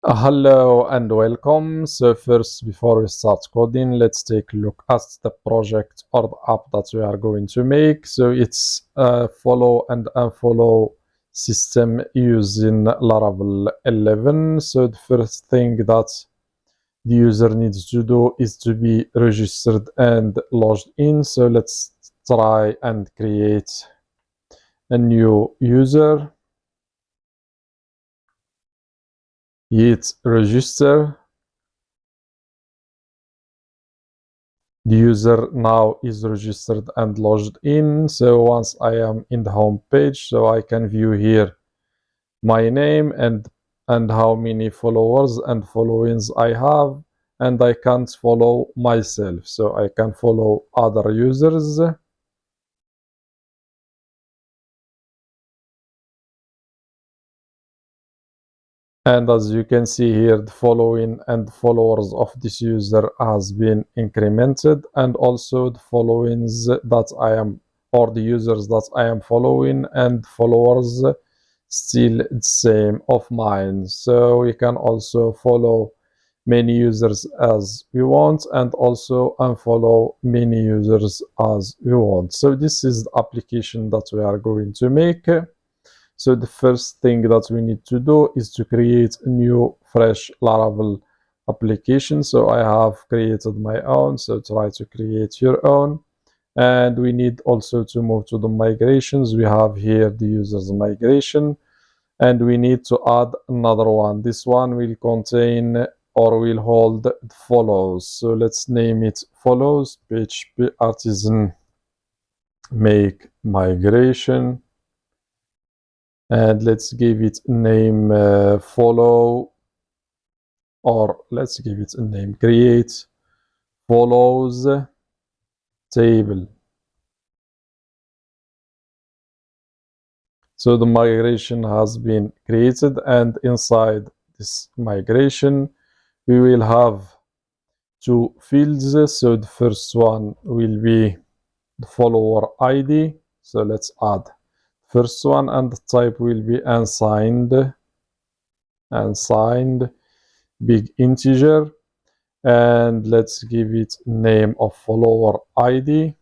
Hello and welcome. So first, before we start coding, let's take a look at the project or the app that we are going to make. So it's a follow and unfollow system using Laravel 11. So the first thing that the user needs to do is to be registered and logged in. So let's try and create a new user. Hit register. The user now is registered and logged in. So once I am in the home page, so I can view here my name and how many followers and followings I have, and I can't follow myself, so I can follow other users. And as you can see here, the following and followers of this user has been incremented, and also the followings that I am, or the users that I am following and followers still the same of mine. So we can also follow many users as we want and also unfollow many users as we want. So this is the application that we are going to make. So the first thing that we need to do is to create a new fresh Laravel application. So I have created my own, so try to create your own. And we need also to move to the migrations. We have here the users migration, and we need to add another one. This one will contain or will hold follows. So let's name it follows PHP artisan make migration. And let's give it name follow, or let's give it a name create follows table. So the migration has been created, and inside this migration we will have two fields. So the first one will be the follower ID. So let's add first one, and the type will be unsigned big integer, and let's give it name of follower ID.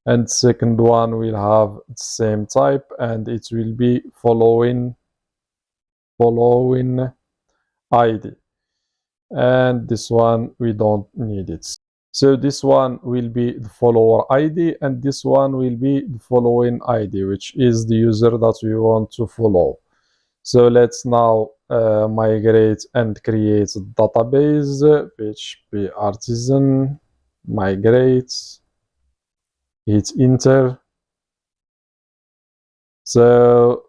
And second one will have the same type, and it will be following ID. And this one we don't need it. So this one will be the follower ID, and this one will be the following ID, which is the user that we want to follow. So let's now migrate and create a database. PHP artisan migrate, hit enter. So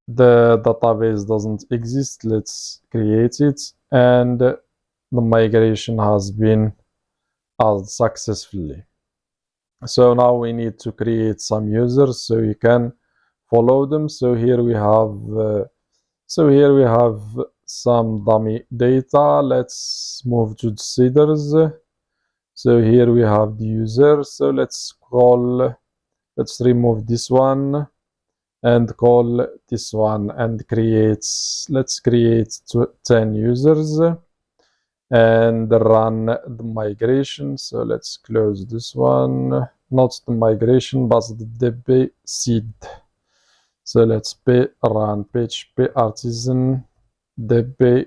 the database doesn't exist. Let's create it, and the migration has been successfully. So now we need to create some users so you can follow them. So here we have some dummy data. Let's move to the seeders. So here we have the user. So let's remove this one and call this one and let's create 10 users and run the migration. So let's close this one, not the migration but the db seed. So let's run PHP artisan db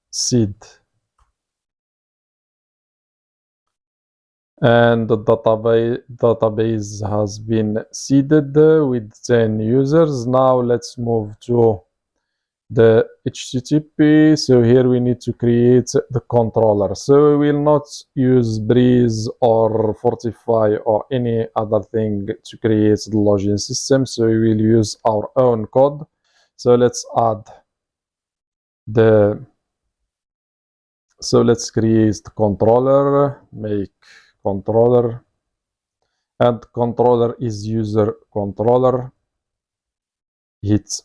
seed, and the database has been seeded with 10 users. Now let's move to the HTTP. So here we need to create the controller. So we will not use Breeze or Fortify or any other thing to create the login system. So we will use our own code. So let's create the controller, make controller, and controller is user controller. Hit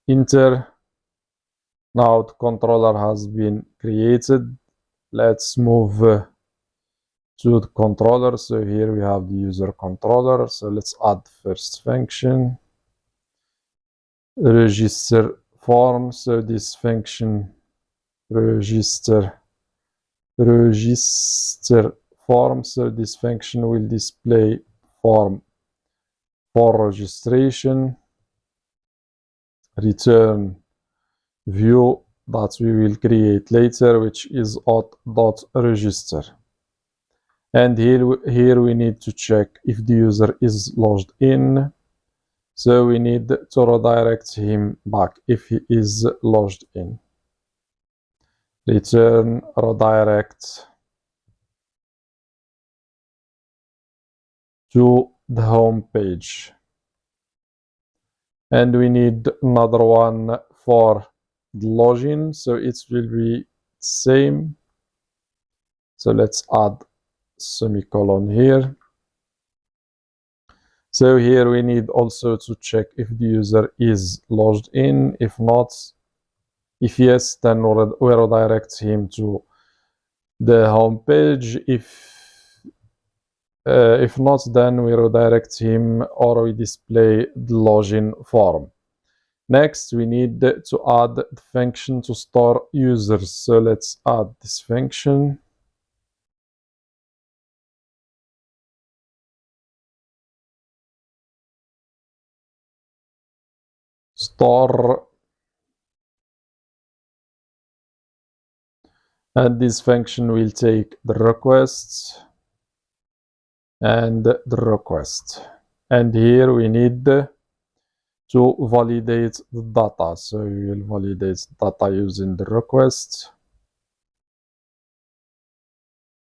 enter. Now the controller has been created. Let's move to the controller. So here we have the user controller. So let's add first function, register form. So this function register form. So this function will display form for registration, return view that we will create later, which is auth.register. And here we need to check if the user is logged in. So we need to redirect him back if he is logged in. Return redirect to the home page. And we need another one for the login, so it will be same. So let's add semicolon here. So here we need also to check if the user is logged in. If not, if yes, then we redirect him to the home page. If not, then we redirect him or we display the login form. Next, we need to add the function to store users. So let's add this function. Store. And this function will take the requests and the request. And here we need to validate the data. So we will validate data using the request.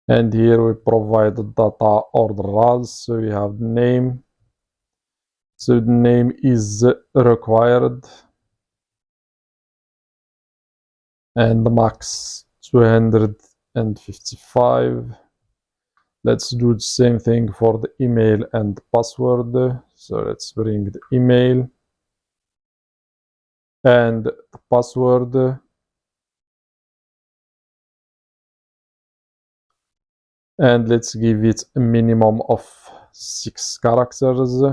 And here we provide the data order as. So we have the name. So the name is required. And the max 255. Let's do the same thing for the email and password. So let's bring the email and the password. And let's give it a minimum of 6 characters.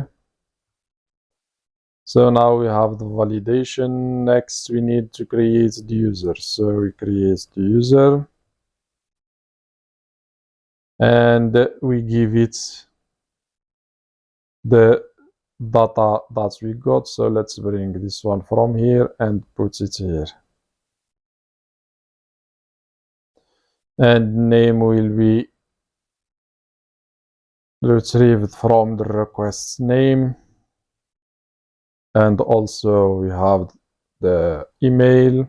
So now we have the validation. Next, we need to create the user. So we create the user. And we give it the data that we got. So let's bring this one from here and put it here. And name will be retrieved from the request name. And also we have the email.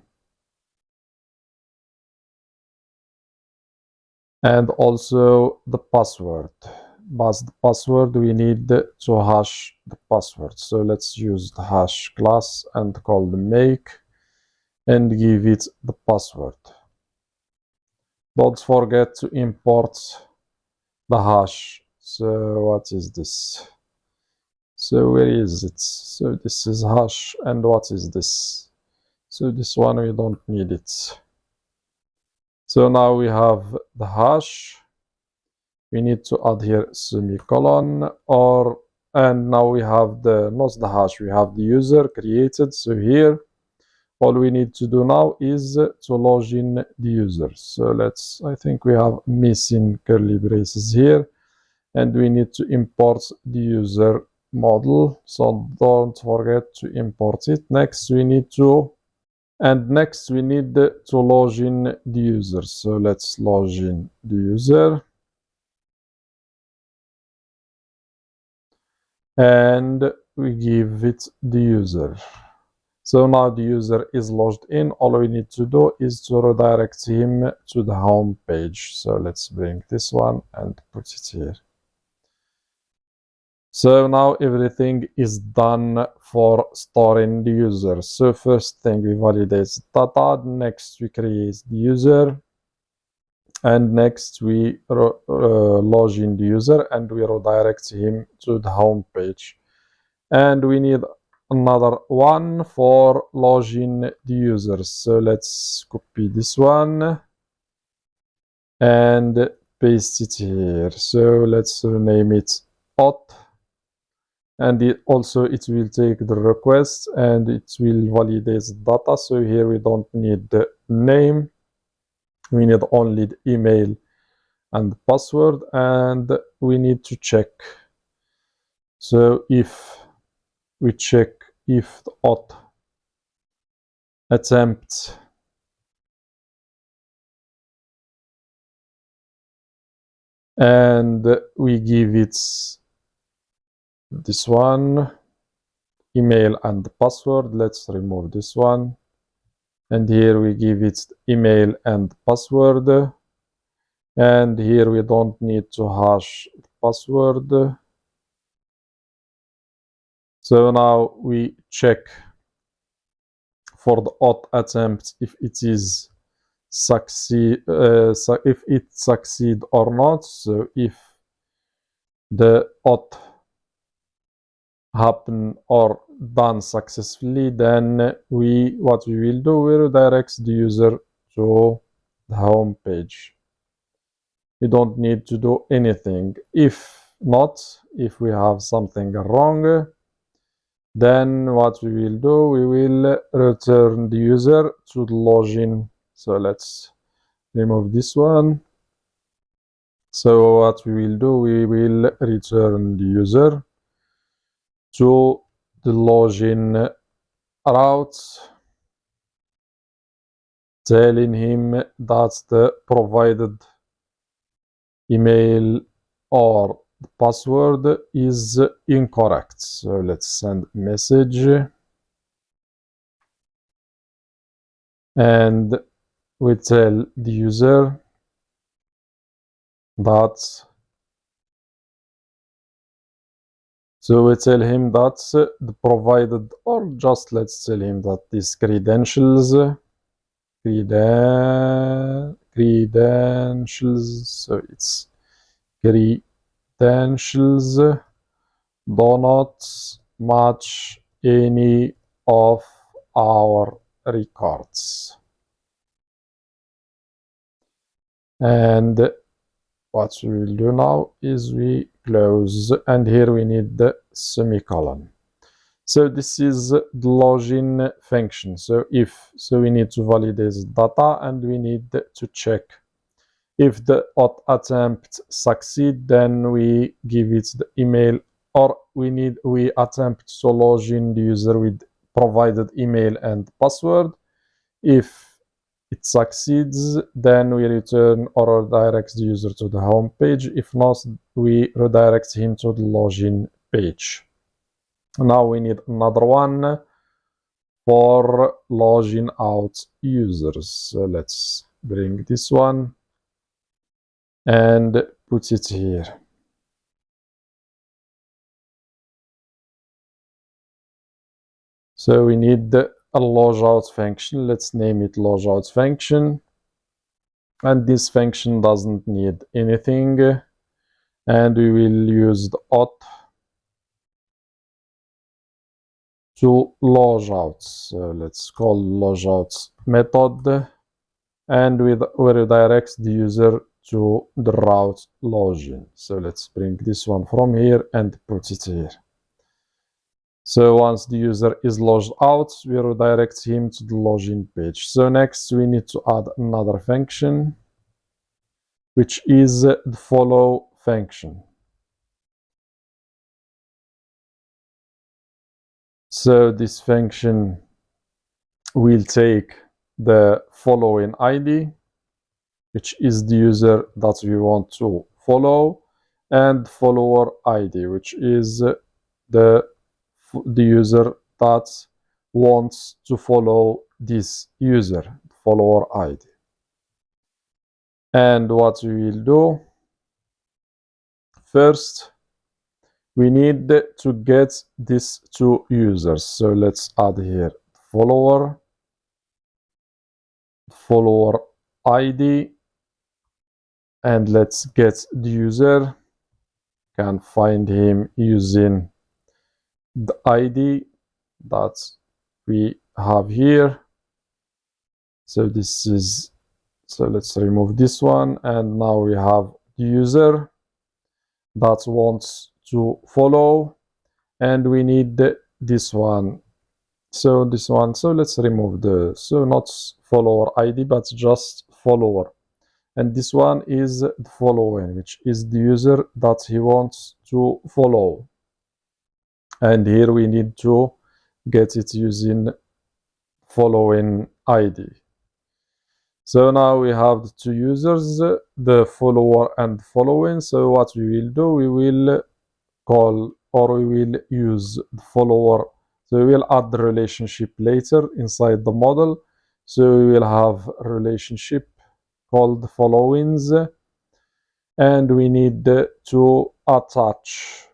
And also the password. But the password we need to hash the password. So let's use the hash class and call the make and give it the password. Don't forget to import the hash. So what is this? So where is it? So this is hash. And what is this? So this one we don't need it. So now we have the hash. We need to add here semicolon and now we have not the hash, we have the user created. So here all we need to do now is to log in the user. So I think we have missing curly braces here, and we need to import the user model. So don't forget to import it. Next we need to log in the user. So let's log in the user. And we give it the user. So now the user is logged in. All we need to do is to redirect him to the home page. So let's bring this one and put it here. So now everything is done for storing the user. So first thing, we validate data. Next we create the user. And next we log in the user and we redirect him to the home page. And we need another one for login the user. So let's copy this one and paste it here. So let's rename it auth. And it will take the request and it will validate the data. So here we don't need the name. We need only the email and password, and we need to check. So if we check if the auth attempt and we give it this one, email and password. Let's remove this one, and here we give it email and password, and here we don't need to hash the password. So now we check for the auth attempt if it is if it succeed or not. So if the auth happen or done successfully, then what we will do, we redirect the user to the home page. We don't need to do anything. If not, if we have something wrong, then what we will do, we will return the user to the login. So let's remove this one. So what we will do, we will return the user to the login route, telling him that the provided email or the password is incorrect. So let's send a message, and we tell the user that, so we tell him that the provided, or just let's tell him that these credentials, so it's credentials do not match any of our records. And what we will do now is we close, and here we need the semicolon. So this is the login function. So we need to validate data, and we need to check if the auth attempt succeed, then we give it the email, or we attempt to log in the user with provided email and password. If it succeeds, then we return or redirect the user to the home page. If not, we redirect him to the login page. Now we need another one for logging out users. So let's bring this one and put it here. So we need a logout function. Let's name it logout function. And this function doesn't need anything. And we will use the auth to logout. So let's call logout method. And we redirect the user to the route login. So let's bring this one from here and put it here. So once the user is logged out, we redirect him to the login page. So next we need to add another function, which is the follow function. So this function will take the following ID, which is the user that we want to follow, and follower ID, which is the user that wants to follow this user, follower ID. And what we will do, first we need to get these two users. So let's add here follower ID, and let's get the user. Can find him using the ID that we have here. So let's remove this one, and now we have the user that wants to follow, and we need this one. So let's remove not follower ID, but just follower. And this one is the following, which is the user that he wants to follow. And here we need to get it using following ID. So now we have the two users, the follower and following. So what we will do, we will call, or we will use the follower. So we will add the relationship later inside the model. So we will have a relationship called followings, and we need to attach.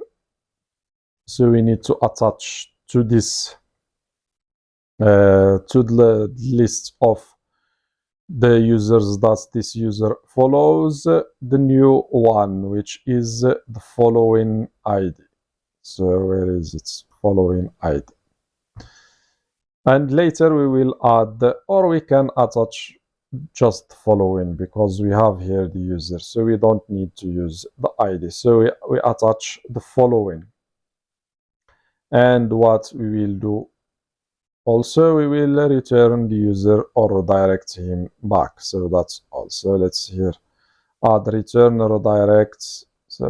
So we need to attach to this to the list of the users that this user follows, the new one, which is the following ID. So where is it? Following ID. And later we will add, or we can attach just following, because we have here the user, so we don't need to use the ID. So we attach the following. And what we will do also, we will return the user or redirect him back. So that's also, let's here add return or redirect. So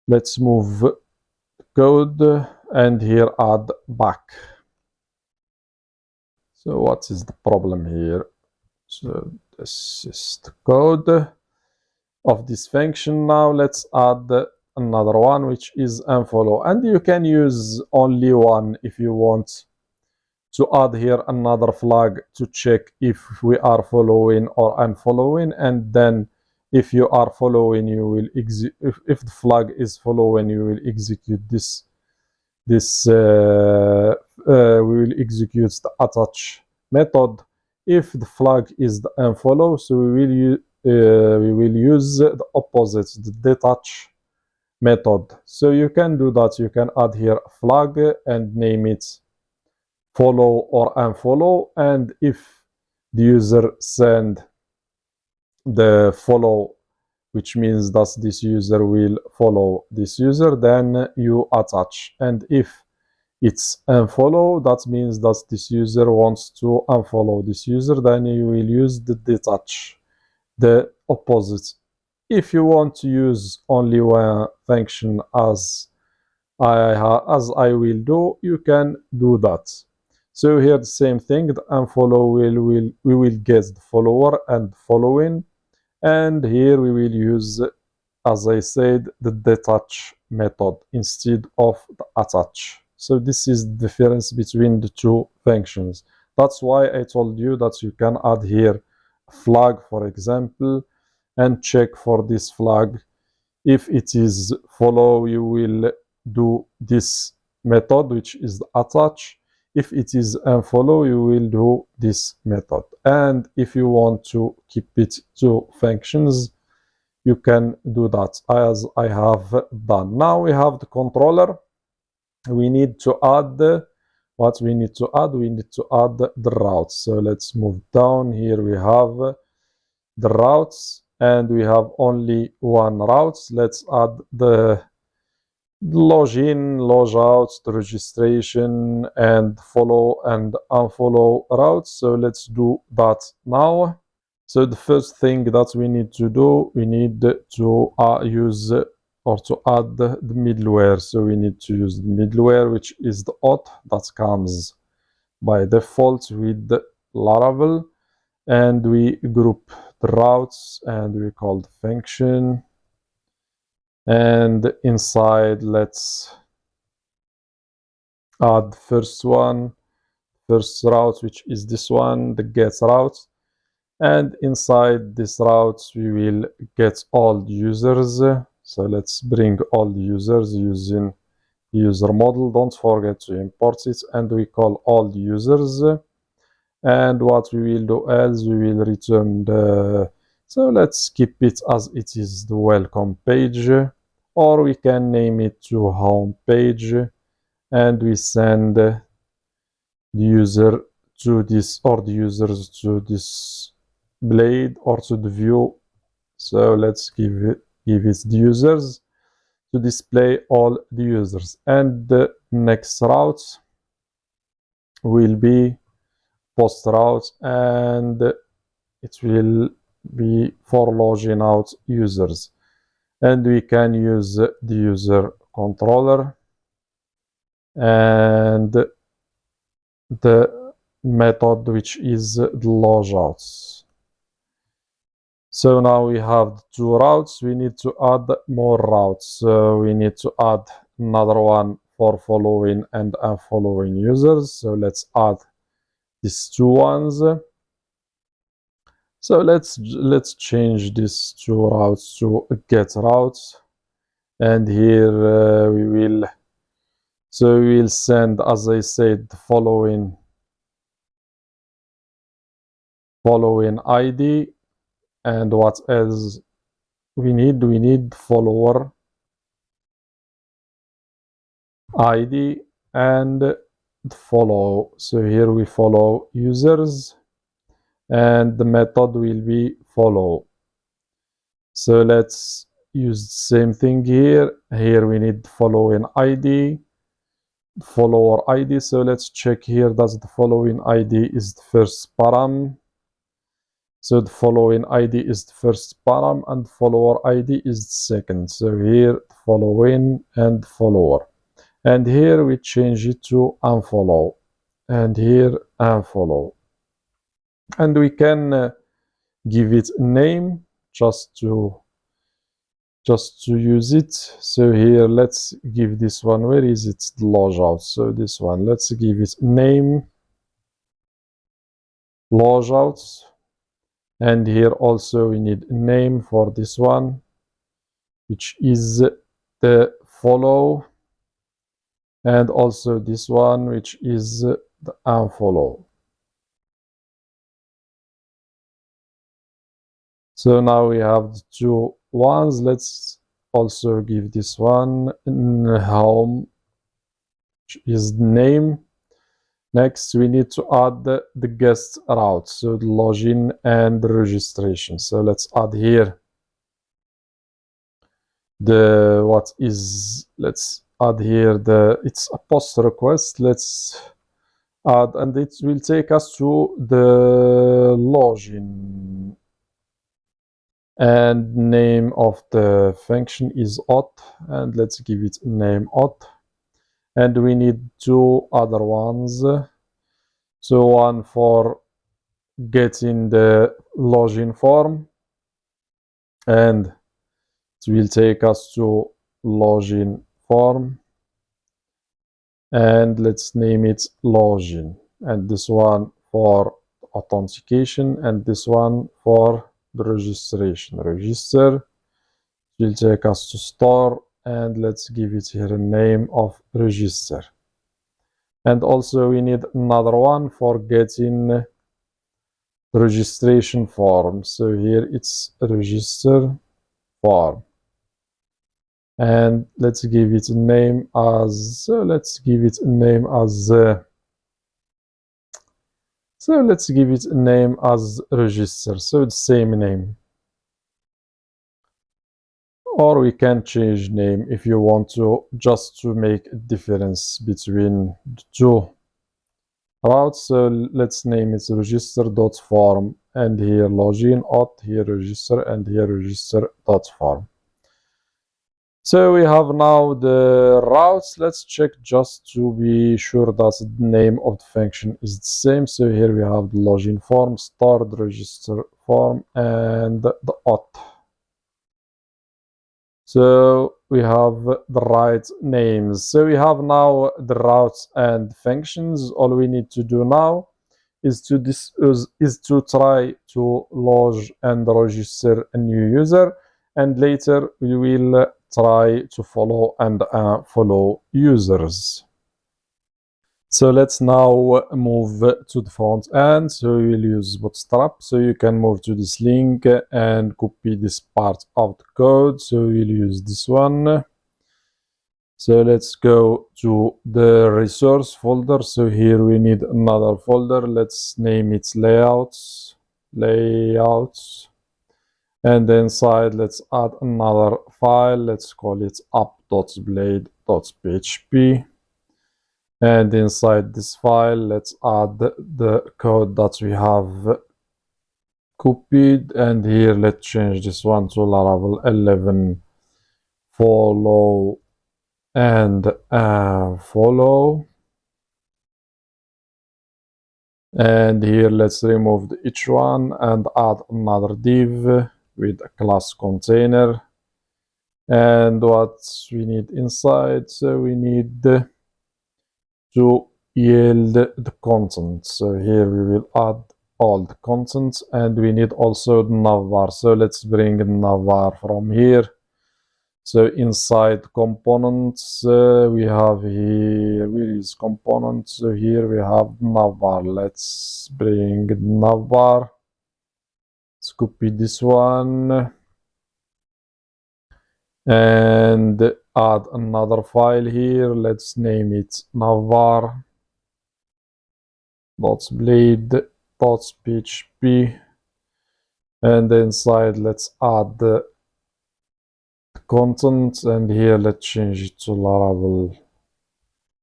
let's move code and here add back. So what is the problem here? So this is the code of this function. Now let's add another one, which is unfollow, and you can use only one if you want to add here another flag to check if we are following or unfollowing. And then if you are following, you will if the flag is following, you will execute this we will execute the attach method. If the flag is the unfollow, so we will use the opposite, the detach method. So you can do that. You can add here a flag and name it follow or unfollow, and if the user send the follow, which means that this user will follow this user, then you attach. And if it's unfollow, that means that this user wants to unfollow this user, then you will use the detach, the opposite. If you want to use only one function as I will do, you can do that. So here the same thing, the unfollow we will get the follower and following, and here we will use, as I said, the detach method instead of the attach. So this is the difference between the two functions. That's why I told you that you can add here a flag, for example, and check for this flag. If it is follow, you will do this method, which is the attach. If it is unfollow, you will do this method. And if you want to keep it to functions, you can do that as I have done. Now we have the controller. We need to add what we need to add. We need to add the routes. So let's move down. Here we have the routes, and we have only one route. Let's add the login, logout, the registration, and follow and unfollow routes. So let's do that now. So the first thing that we need to do, we need to use or to add the middleware. So we need to use the middleware, which is the auth that comes by default with the Laravel. And we group the routes and we call the function. And inside, let's add the first route, which is this one, the get route. And inside this route, we will get all the users. So let's bring all the users using user model. Don't forget to import it. And we call all the users. And what we will do is we will return the, so let's keep it as it is, the welcome page, or we can name it to home page, and we send the user to this, or the users to this blade or to the view. So let's give it the users to display all the users. And the next route will be post route, and it will be for logging out users. And we can use the user controller and the method which is the logout. So now we have 2 routes. We need to add more routes. So we need to add another one for following and unfollowing users. So let's add these 2 ones. So let's change these 2 routes to get routes, and here we will send, as I said, the following ID. And what else we need follower ID and follow. So here we follow users, and the method will be follow. So let's use the same thing here. Here we need following ID, follower ID. So let's check here that the following ID is the first param. So the following ID is the first param and follower ID is the second. So here following and follower. And here we change it to unfollow. And here unfollow. And we can give it a name just to use it. So here let's give this one, where is it, the logout. So this one, let's give it name logout. And here also we need a name for this one, which is the follow, and also this one, which is the unfollow. So now we have the 2 ones. Let's also give this one home, which is the name. Next, we need to add the guest route, so the login and the registration. So let's add here let's add here it's a post request. Let's add, and it will take us to the login. And name of the function is auth, and let's give it name auth. And we need 2 other ones. So one for getting the login form, and it will take us to login form, and let's name it login. And this one for authentication, and this one for the registration. Register will take us to store, and let's give it here a name of register. And also we need another one for getting the registration form. So here it's register form, and let's give it a name as register. So the same name. Or we can change name if you want to, just to make a difference between the 2 routes. So let's name it register.form, and here login auth, here register, and here register.form. So we have now the routes. Let's check just to be sure that the name of the function is the same. So here we have the login form, stored register form, and the auth. So we have the right names. So we have now the routes and functions. All we need to do now is to try to log and register a new user, and later we will try to follow and follow users. So let's now move to the front end. So we will use Bootstrap. So you can move to this link and copy this part of the code. So we'll use this one. So let's go to the resource folder. So here we need another folder. Let's name it layouts. And inside let's add another file. Let's call it app.blade.php. And inside this file, let's add the code that we have copied, and here let's change this one to Laravel 11 follow and follow. And here let's remove each one and add another div with a class container. And what we need inside, so we need to yield the content. So here we will add all the content, and we need also the navbar. So let's bring the navbar from here. So inside components, we have here, where is components? So here we have navbar. Let's bring navbar. Let's copy this one and add another file here. Let's name it navbar.blade.php, and inside let's add the content, and here let's change it to Laravel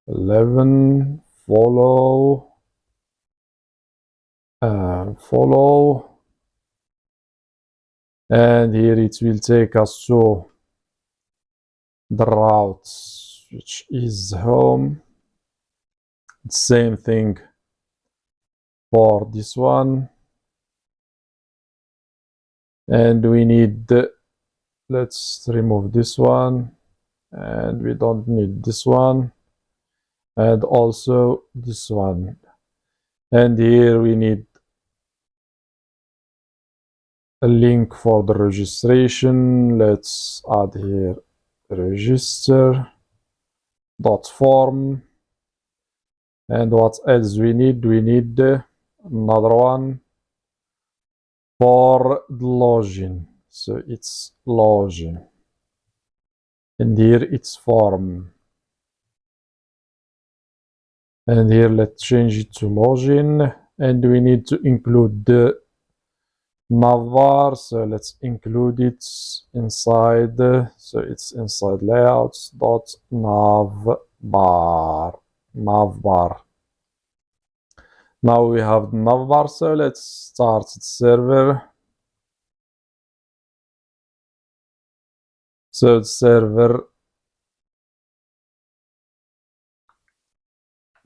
11 follow and follow, and here it will take us to the route, which is home. Same thing for this one, and we need let's remove this one, and we don't need this one, and also this one. And here we need a link for the registration. Let's add here register.form. And what else we need? We need another one for the login. So it's login. And here it's form. And here let's change it to login. And we need to include the navbar, so let's include it inside, so it's inside layouts dot navbar. Now we have the navbar, so let's start the server. So the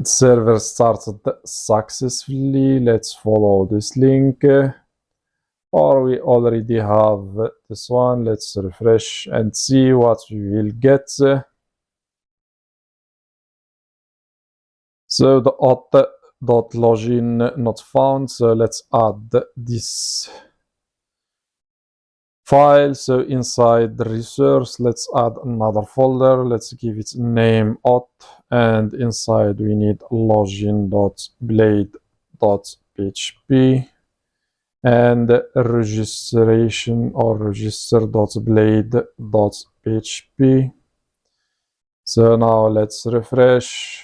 server started successfully. Let's follow this link. Or we already have this one. Let's refresh and see what we will get. So the auth.login not found. So let's add this file. So inside the resource, let's add another folder. Let's give it name auth, and inside we need login.blade.php. And registration or register.blade.php. So now let's refresh.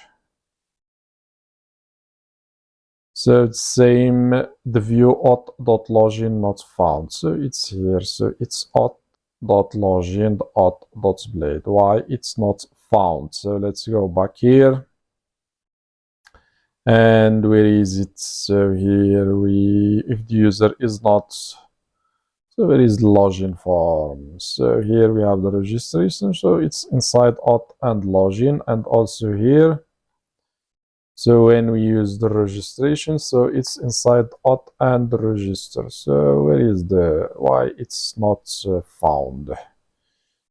So it's same, the view auth.login not found. So it's here. So it's auth.login auth.blade. Why it's not found? So let's go back here. And where is it? So here if the user is not, so where is the login form? So here we have the registration. So it's inside auth and login, and also here. So when we use the registration, so it's inside auth and register. So where is why it's not found?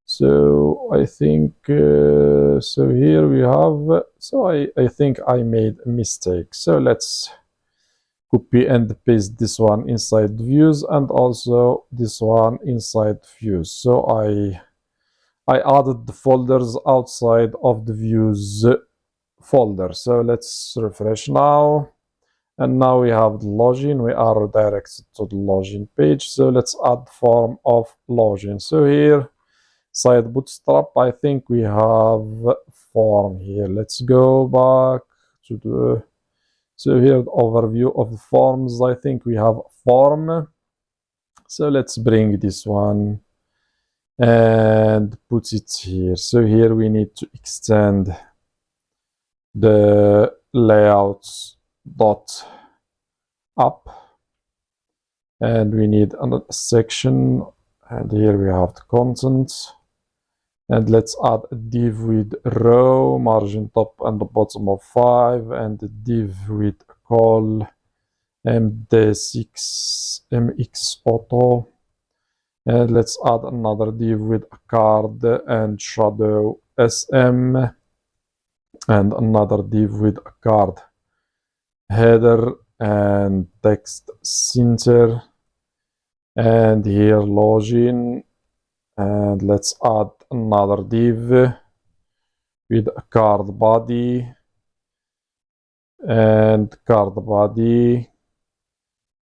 So I think, so here we have, so I think I made a mistake. So let's copy and paste this one inside views, and also this one inside views. So I added the folders outside of the views folder. So let's refresh now, and now we have the login. We are redirected to the login page. So let's add form of login. So here side bootstrap, I think we have form here. Let's go back to the, so here the overview of the forms. I think we have form. So let's bring this one and put it here. So here we need to extend the layouts dot up, and we need another section, and here we have the content, and let's add a div with row, margin top and the bottom of 5, and a div with call md6 mx auto, and let's add another div with a card and shadow sm, and another div with a card header and text center, and here login, and let's add another div with a card body, and card body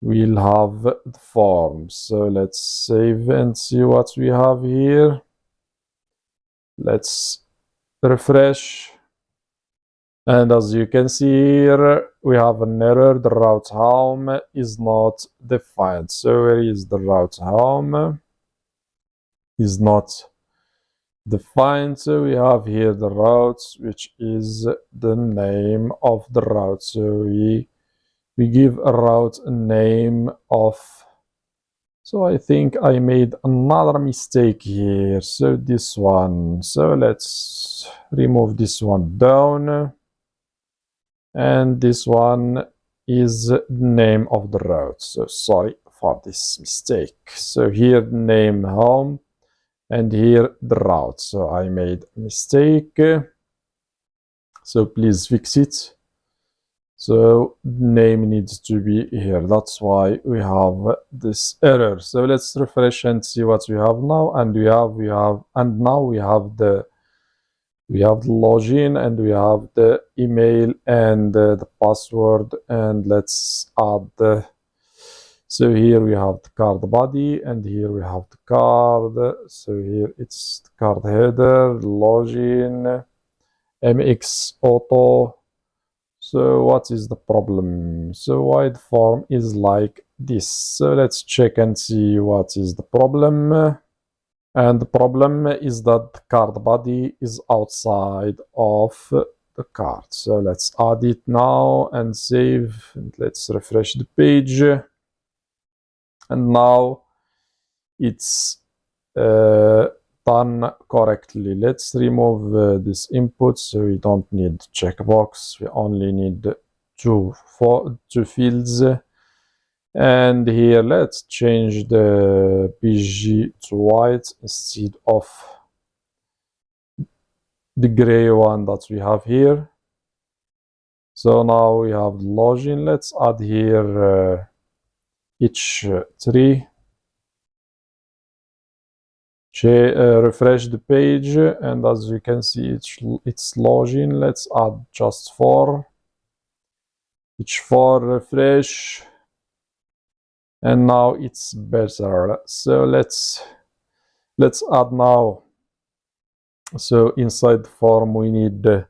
will have the form. So let's save and see what we have here. Let's refresh, and as you can see here, we have an error. The route home is not defined. So where is the route home? Is not defined. So we have here the routes, which is the name of the route. So we give a route a name of. So I think I made another mistake here. So this one. So let's remove this one down. And this one is the name of the route. So sorry for this mistake. So here name home, and here the route. So I made a mistake. So please fix it. So name needs to be here. That's why we have this error. So let's refresh and see what we have now. And now we have the login, and we have the email and the password, and let's add so here we have the card body, and here we have the card. So here it's the card header, login, mx auto. So what is the problem? So why the form is like this? So let's check and see what is the problem. And the problem is that the card body is outside of the card. So let's add it now and save. And let's refresh the page. And now it's done correctly. Let's remove this input. So we don't need checkbox. We only need two fields. And here let's change the PG to white instead of the gray one that we have here. So now we have login. Let's add here each tree. Refresh the page, and as you can see it's login. Let's add just 4, each 4, refresh, and now it's better. So let's add now. So inside the form we need to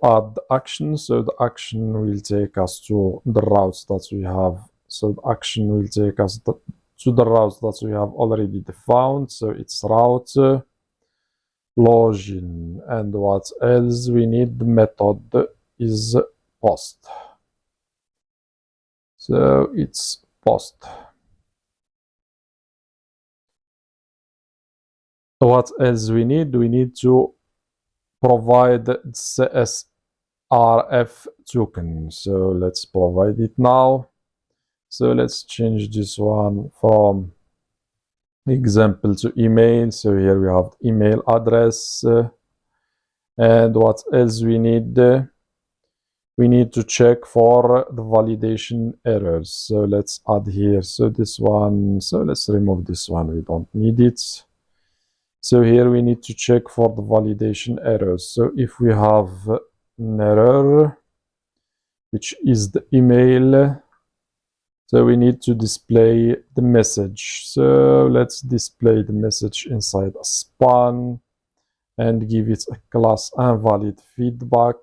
add the action. So the action will take us to the routes that we have. So the action will take us to the routes that we have already defined. So it's route, login, and what else we need? The method is post. So it's post. What else we need? We need to provide CSRF token. So let's provide it now. So let's change this one from example to email. So here we have email address. And what else we need? We need to check for the validation errors. So let's add here. So this one, so let's remove this one. We don't need it. So here we need to check for the validation errors. So if we have an error, which is the email, so we need to display the message. So let's display the message inside a span and give it a class invalid feedback.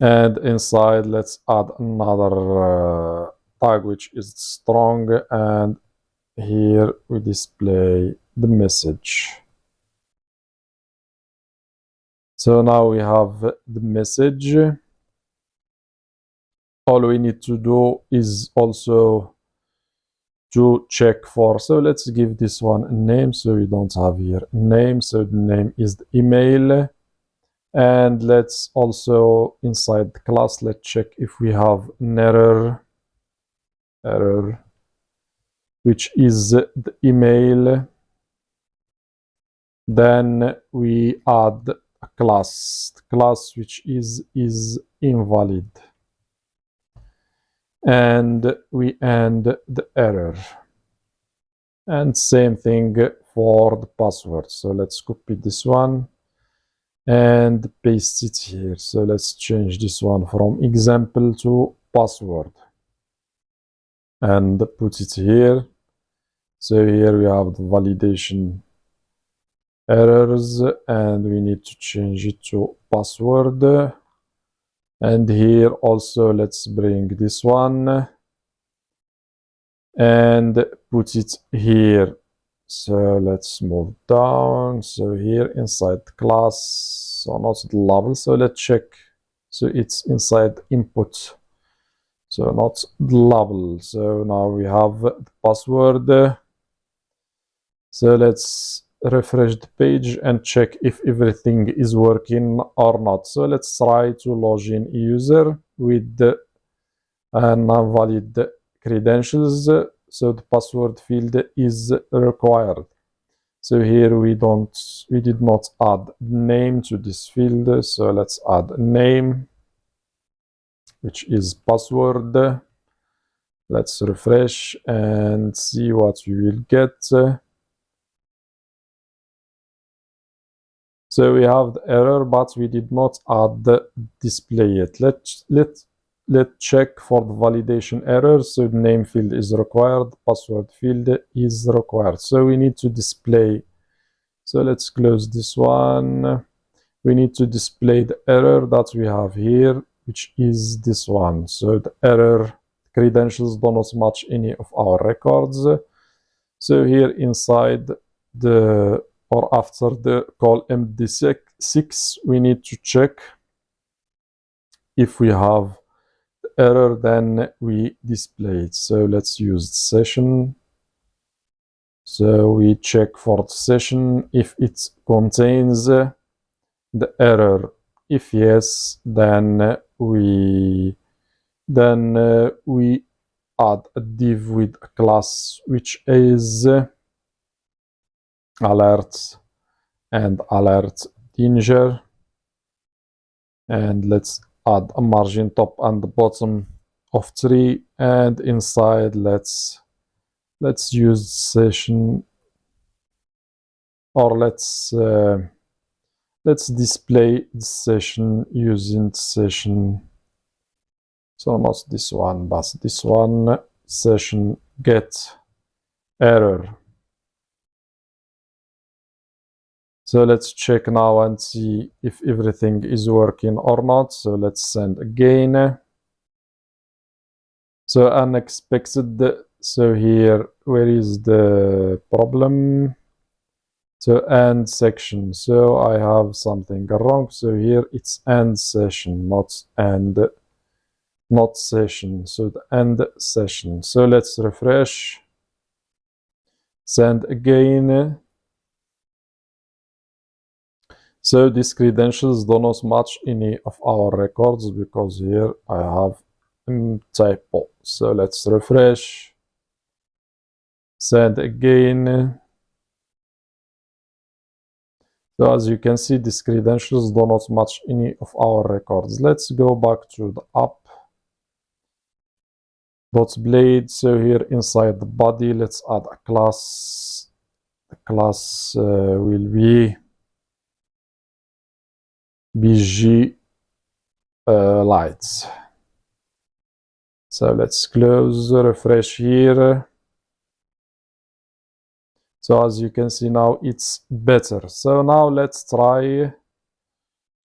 And inside let's add another tag which is strong, and here we display the message. So now we have the message. All we need to do is also to check for, so let's give this one a name, so we don't have here name, so the name is the email. And let's also inside the class, let's check if we have an error which is the email. Then we add a class which is invalid, and we end the error. And same thing for the password. So let's copy this one and paste it here. So let's change this one from example to password and put it here. So here we have the validation errors, and we need to change it to password. And here also let's bring this one and put it here. So let's move down. So here inside the class, so not the label, so let's check. So it's inside input, so not the label. So now we have the password. So let's refresh the page and check if everything is working or not. So let's try to log in a user with non-valid credentials. So the password field is required. So here we did not add name to this field. So let's add name, which is password. Let's refresh and see what we will get. So we have the error, but we did not add the display yet. Let's check for the validation error. So the name field is required, password field is required. So we need to display. So let's close this one. We need to display the error that we have here, which is this one. So the error credentials do not match any of our records. So here inside the, or after the call MD6, we need to check if we have the error, then we display it. So let's use the session. So we check for the session if it contains the error. If yes, then we add a div with a class which is alert and alert danger, and let's add a margin top and the bottom of 3, and inside let's use session, or let's display the session using session. So not this one, but this one, session get error. So let's check now and see if everything is working or not. So let's send again. So unexpected. So here, where is the problem? So end section. So I have something wrong. So here it's end session, not session. So the end session. So let's refresh. Send again. So these credentials do not match any of our records because here I have a typo. So let's refresh. Send again. So as you can see, these credentials do not match any of our records. Let's go back to the app. .blade. So here inside the body, let's add a class. The class will be BG lights. So let's close, refresh here. So as you can see now, it's better. So now let's try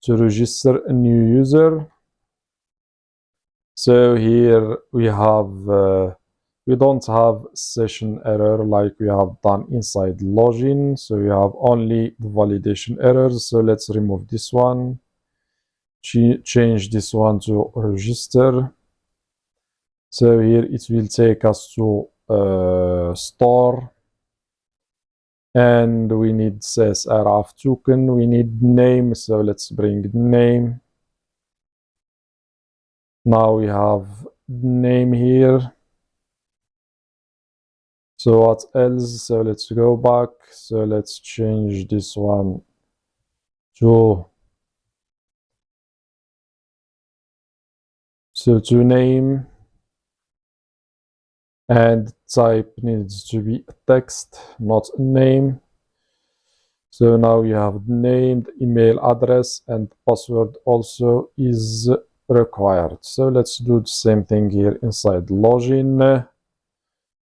to register a new user. So here we have we don't have session error like we have done inside login, so we have only the validation errors. So let's remove this one, change this one to register. So here it will take us to store, and we need CSRF token, we need name, so let's bring name. Now we have name here. So what else? So let's go back. So let's change this one to name, and type needs to be text, not name. So now you have named, email address, and password also is required. So let's do the same thing here inside login.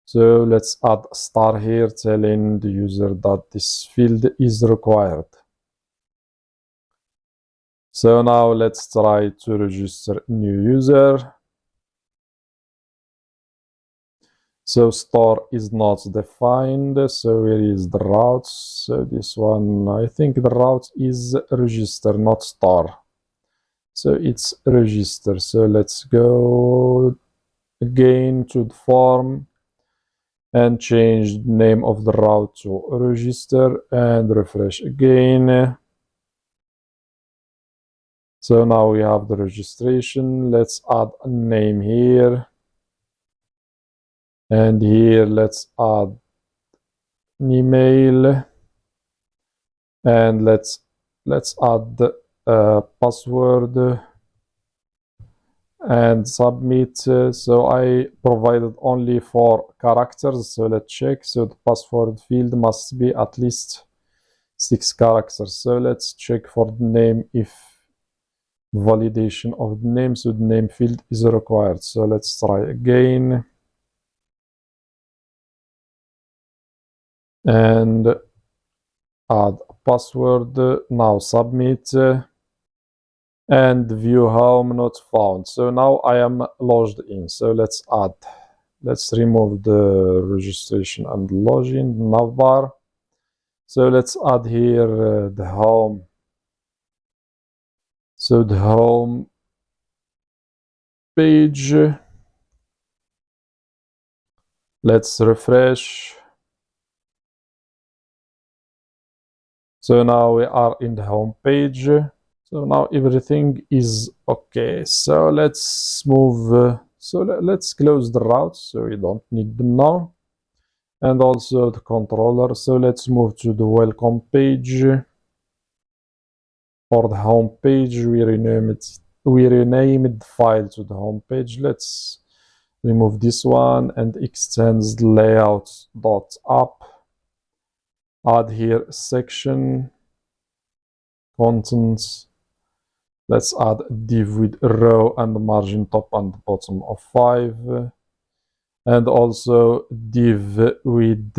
So let's add a star here telling the user that this field is required. So now let's try to register new user. So star is not defined, so where is the route? So this one, I think the route is register, not star. So it's register. So let's go again to the form and change the name of the route to register and refresh again. So now we have the registration. Let's add a name here. And here let's add an email. And let's add the password and submit. So I provided only 4 characters, so let's check. So the password field must be at least 6 characters. So let's check for the name if validation of the name, so the name field is required. So let's try again and add a password. Now submit and view home not found. So now I am logged in. So let's remove the registration and login navbar. So let's add here the home. So the home page, let's refresh. So now we are in the home page. So now everything is okay. So let's move. Let's close the routes, so we don't need them now. And also the controller. So let's move to the welcome page. For the home page, we rename the file to the home page. Let's remove this one and extend the layout.app. Add here a section, contents. Let's add a div with row and margin top and bottom of 5. And also div with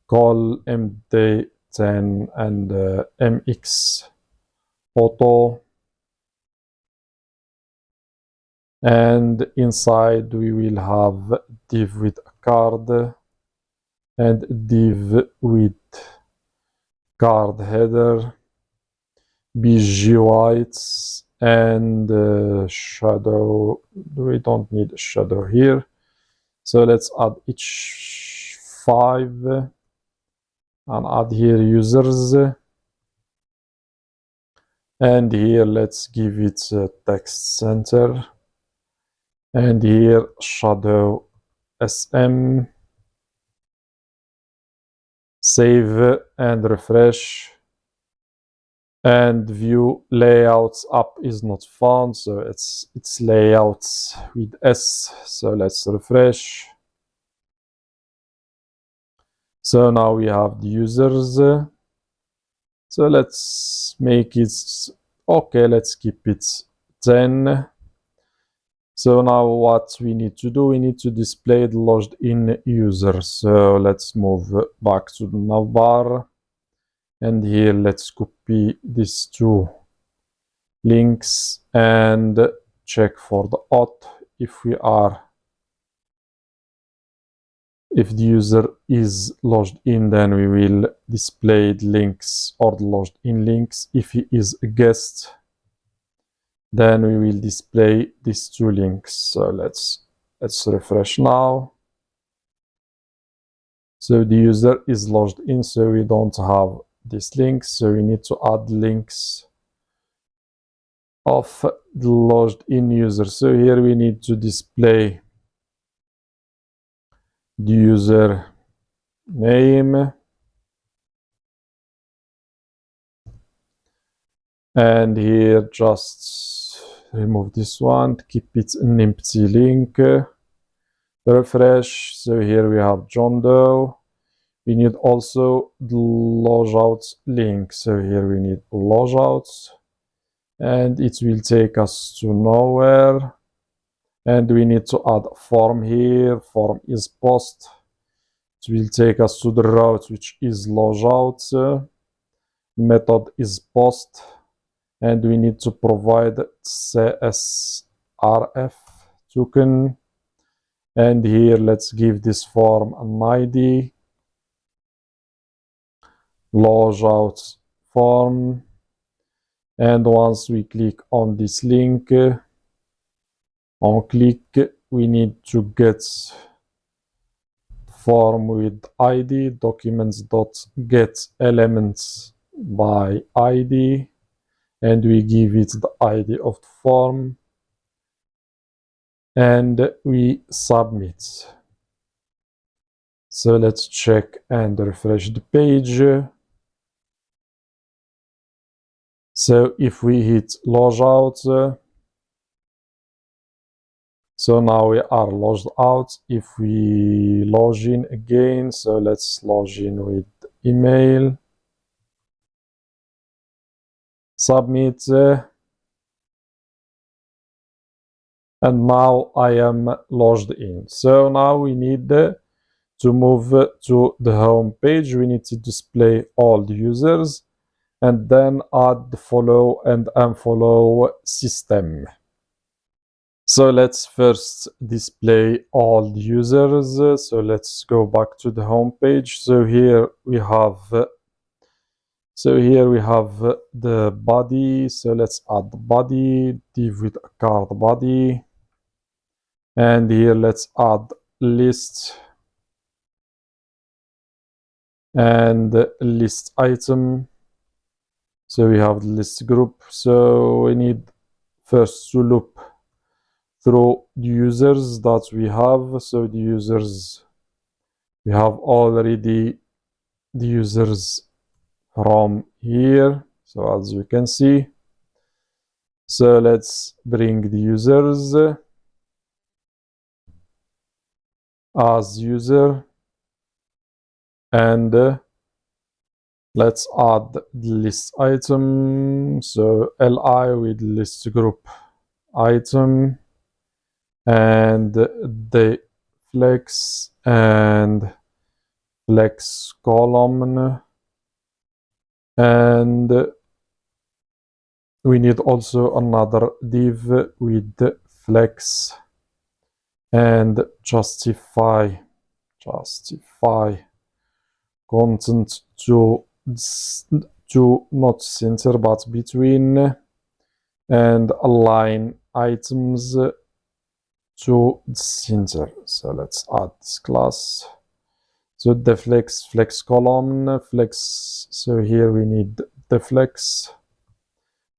call md10 and mx auto. And inside we will have div with a card and div with card header, bg whites, and shadow. We don't need a shadow here. So let's add each 5 and add here users. And here let's give it a text center. And here shadow sm. Save and refresh. And view layouts app is not found, so it's layouts with S. So let's refresh. So now we have the users. So let's make it okay. Let's keep it 10. So now what we need to do, we need to display the logged in user. So let's move back to the navbar. And here let's copy these 2 links and check for the auth if we are If the user is logged in, then we will display the links or the logged in links. If he is a guest, then we will display these two links. So let's refresh now. So the user is logged in, so we don't have this link. So we need to add links of the logged in user. So here we need to display the user name, and here just remove this one, keep it an empty link, refresh. So here we have John Doe. We need also the logout link. So here we need logout, and it will take us to nowhere. And we need to add form here. Form is post. It will take us to the route which is logout. Method is post, and we need to provide CSRF token. And here let's give this form an ID. Logout form, and once we click on this link, on click, we need to get form with ID, documents.get elements by ID, and we give it the ID of the form, and we submit. So let's check and refresh the page. So if we hit logout, so now we are logged out. If we log in again, so let's log in with email, submit, and now I am logged in. So now we need to move to the home page. We need to display all the users and then add the follow and unfollow system. So let's first display all the users. So let's go back to the home page. So here we have the body. So let's add the body, div with a card body, and here let's add list and list item. So we have the list group. So we need first to loop through the users that we have. So the users, we have already the users from here. So as you can see, so let's bring the users as user, and let's add the list item. So li with list group item, and the flex and flex column, and we need also another div with flex and justify content to not center but between, and align items to center. So let's add this class. So the flex column flex. So here we need the flex,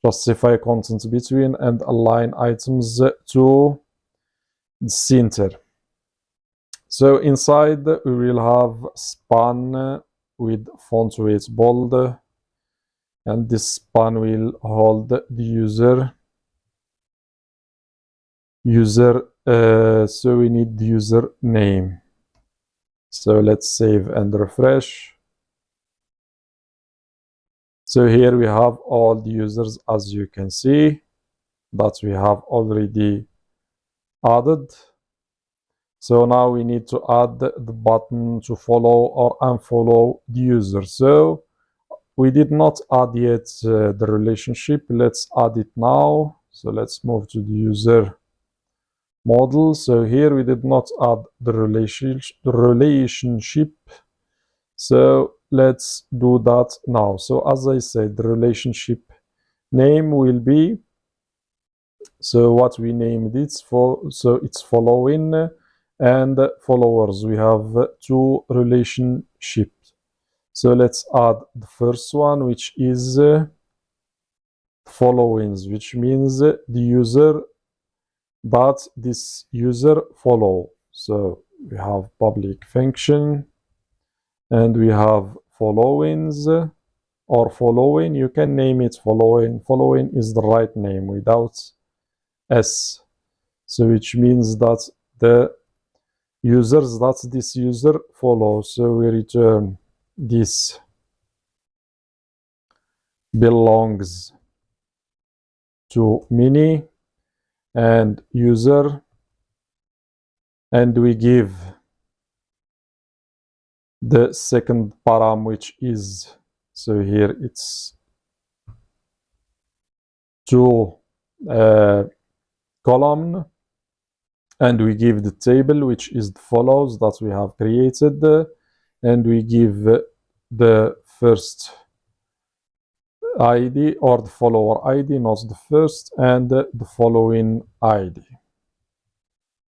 justify content between, and align items to the center. So inside we will have span with font weight bold, and this span will hold the user. So we need the user name. So let's save and refresh. So here we have all the users, as you can see, that we have already added. So now we need to add the button to follow or unfollow the user. So we did not add yet the relationship. Let's add it now. So let's move to the user model. So here we did not add the relationship. So let's do that now. So as I said, the relationship name will be, so what we named it for, so it's following and followers. We have two relationships. So let's add the first one, which is followings, which means the user that this user follow. So we have public function and we have followings or following. You can name it following. Following is the right name without S. So which means that the users that this user follows. So we return this belongs to mini and user, and we give the second param, which is, so here it's two column, and we give the table, which is the follows that we have created, and we give the first ID or the follower ID, not the first, and the following ID.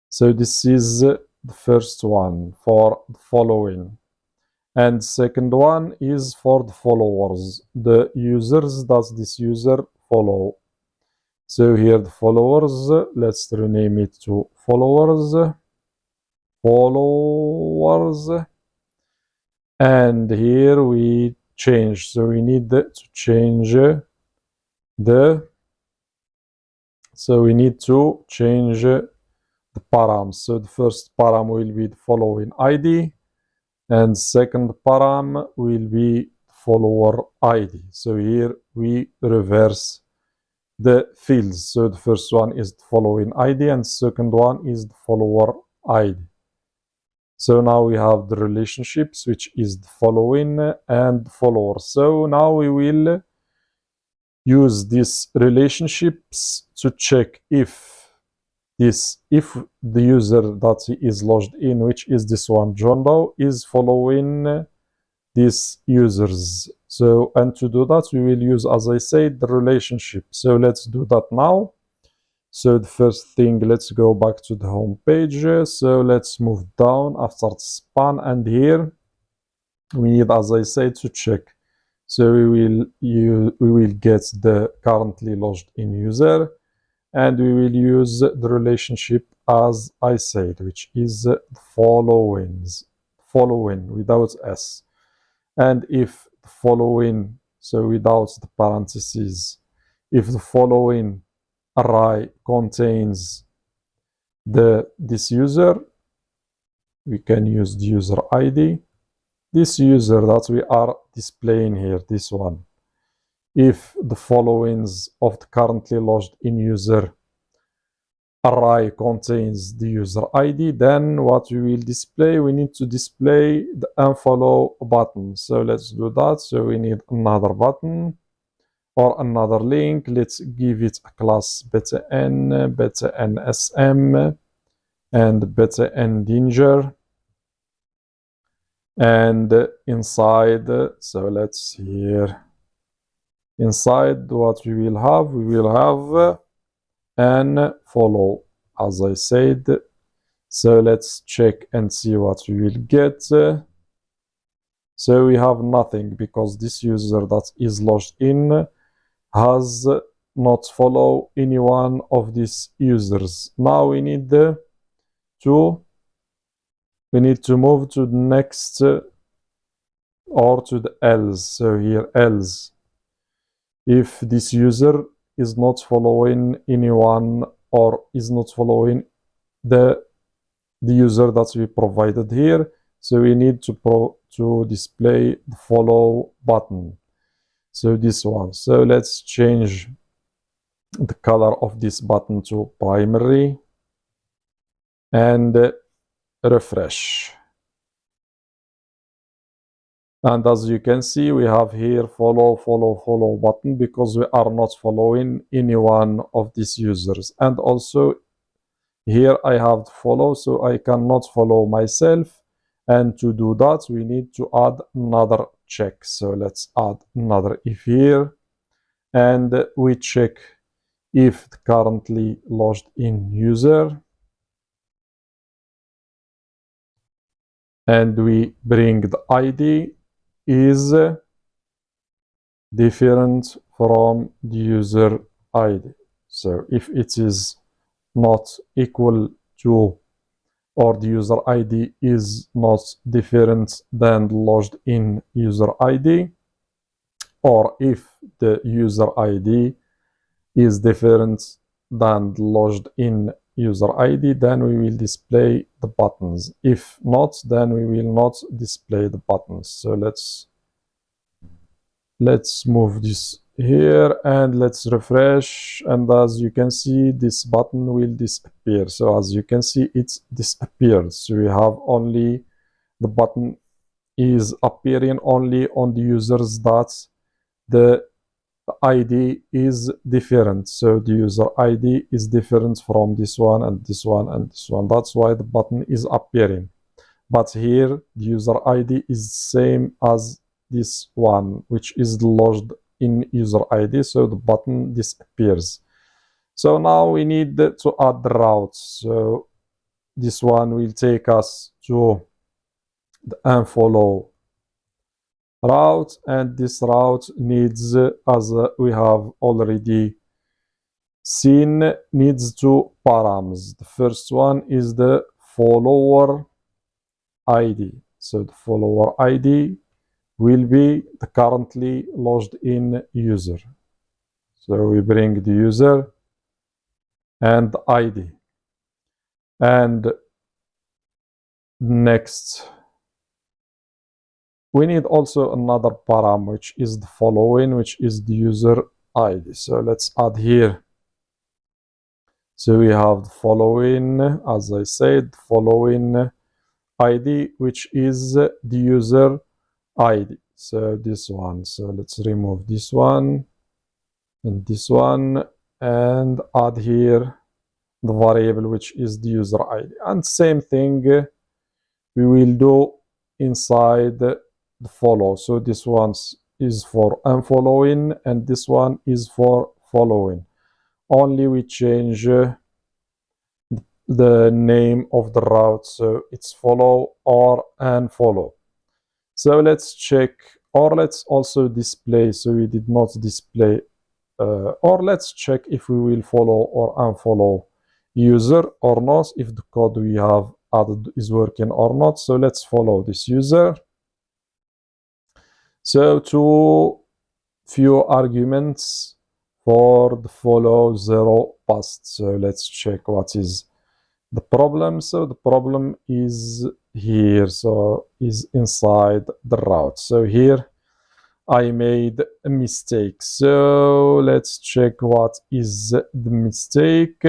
So this is the first one for the following, and second one is for the followers, the users that this user follow. So here the followers, let's rename it to followers, and here we change. So we need to change the, so we need to change the params. So the first param will be the following ID, and second param will be follower ID. So here we reverse the fields. So the first one is the following ID and second one is the follower ID. So now we have the relationships, which is the following and the follower. So now we will use these relationships to check if the user that is logged in, which is this one, John Doe, is following these users. So, and to do that, we will use, as I said, the relationship. So let's do that now. So the first thing, let's go back to the home page. So let's move down after the span, and here we need, as I said, to check. So we will get the currently logged in user, and we will use the relationship as I said, which is following without S. And if the following, so without the parentheses, if the following array contains this user, we can use the user ID. This user that we are displaying here, this one. If the followings of the currently logged in user array contains the user ID, then what we will display, we need to display the unfollow button. So let's do that. So we need another button or another link. Let's give it a class beta-n, beta-n-sm, and beta-n danger. And inside, so let's see here, inside what we will have an follow, as I said. So let's check and see what we will get. So we have nothing because this user that is logged in has not follow any one of these users. Now we need to move to the next or to the else. So here else, if this user is not following anyone or is not following the user that we provided here, so we need to display the follow button. So this one. So let's change the color of this button to primary and refresh. And as you can see, we have here follow button because we are not following any one of these users. And also here I have to follow, so I cannot follow myself. And to do that, we need to add another check. So let's add another if here, and we check if currently logged in user, and we bring the ID is different from the user ID. So if it is not equal to, or the user ID is not different than the logged in user ID, or if the user ID is different than the logged in user ID, then we will display the buttons. If not, then we will not display the buttons. So let's move this here and let's refresh, and as you can see, this button will disappear. So as you can see, it's disappeared. So we have only the button is appearing only on the users that the ID is different. So the user ID is different from this one and this one and this one. That's why the button is appearing. But here the user ID is same as this one, which is logged in user ID. So the button disappears. So now we need to add the routes. So this one will take us to the unfollow route, and this route needs, as we have already seen, needs two params. The first one is the follower ID. So the follower ID will be the currently logged in user. So we bring the user and the ID. And next, we need also another param, which is the following, which is the user ID. So let's add here. So we have the following, as I said, following ID, which is the user ID. So this one. So let's remove this one and this one and add here the variable, which is the user ID. And same thing we will do inside the follow. So this one is for unfollowing and this one is for following. Only we change the name of the route, so it's follow or unfollow. So let's check, or let's also display. So we did not display, or let's check if we will follow or unfollow user or not, if the code we have added is working or not. So let's follow this user. So two few arguments for the follow 0 passed. So let's check what is the problem. So the problem is here, so is inside the route. So here I made a mistake. So let's check what is the mistake.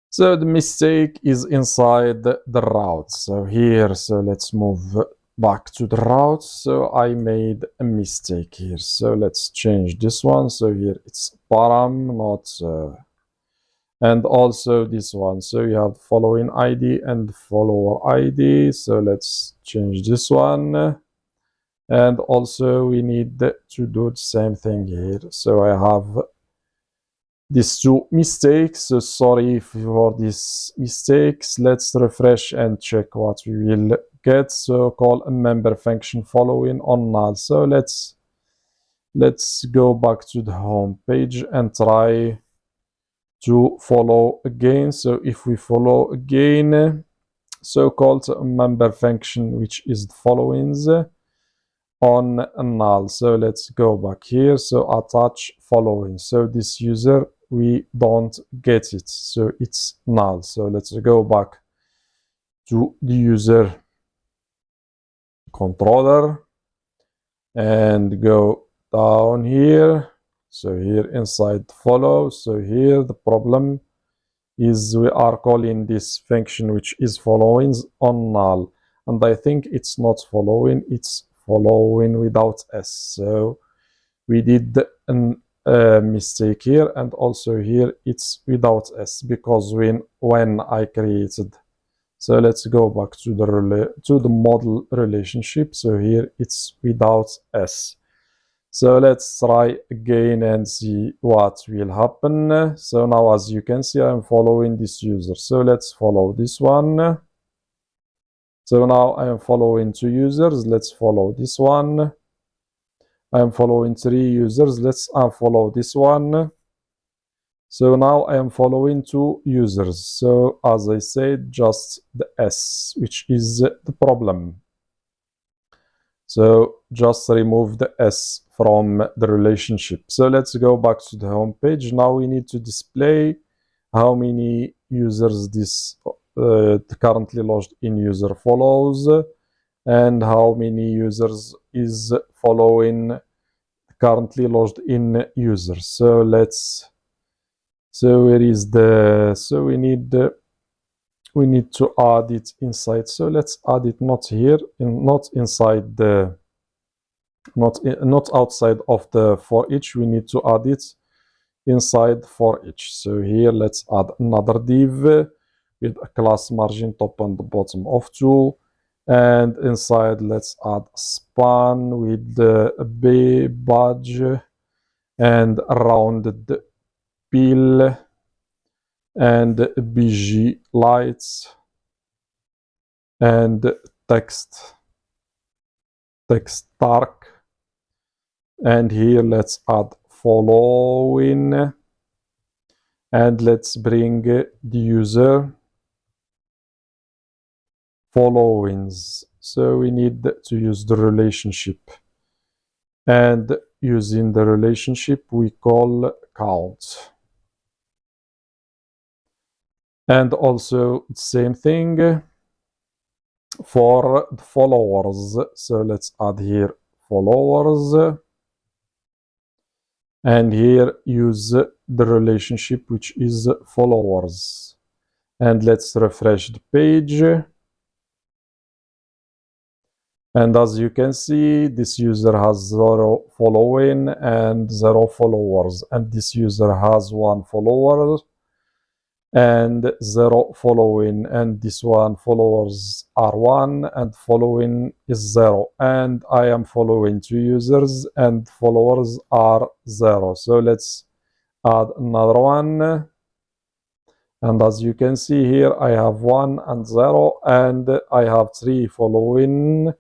So the mistake is inside the route. So here, so let's move back to the route. So I made a mistake here. So let's change this one. So here it's param, not and also this one. So you have following ID and follower ID. So let's change this one. And also we need to do the same thing here. So I have these two mistakes. So sorry for these mistakes. Let's refresh and check what we will get. So call a member function following on null. So let's go back to the home page and try to follow again. So if we follow again, so called a member function, which is the followings on null. So let's go back here. So attach following. So this user, we don't get it. So it's null. So let's go back to the user controller and go down here. So here inside follow. So here the problem is we are calling this function, which is following on null. And I think it's not following, it's following without s. So we did mistake here, and also here it's without s because when I created. So let's go back to the model relationship. So here it's without s. So let's try again and see what will happen. So now, as you can see, I'm following this user. So let's follow this one. So now I am following 2 users. Let's follow this one. I am following 3 users. Let's unfollow this one. So now I am following 2 users. So as I said, just the S, which is the problem. So just remove the S from the relationship. So let's go back to the home page. Now we need to display how many users this currently logged in user follows, and how many users is following currently logged in users. So where is the, so we need to add it inside. So let's add it not here, not inside the, not outside of the for each. We need to add it inside for each. So here let's add another div with a class margin top and bottom of 2, and inside let's add span with the b badge and rounded peel and bg lights and text dark, and here let's add following, and let's bring the user followings. So we need to use the relationship, and using the relationship we call count. And also same thing for the followers. So let's add here followers, and here use the relationship which is followers, and let's refresh the page. And as you can see, this user has 0 following and 0 followers, and this user has 1 follower and 0 following, and this one followers are 1 and following is 0, and I am following 2 users and followers are 0. So let's add another one, and as you can see here I have 1 and 0, and I have 3 following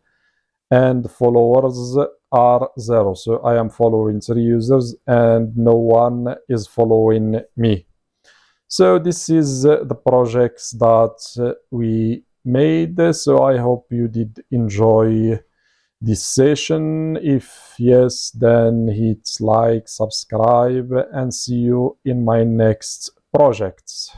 and followers are 0. So I am following 3 users and no one is following me. So this is the projects that we made. So I hope you did enjoy this session. If yes, then hit like, subscribe, and see you in my next projects.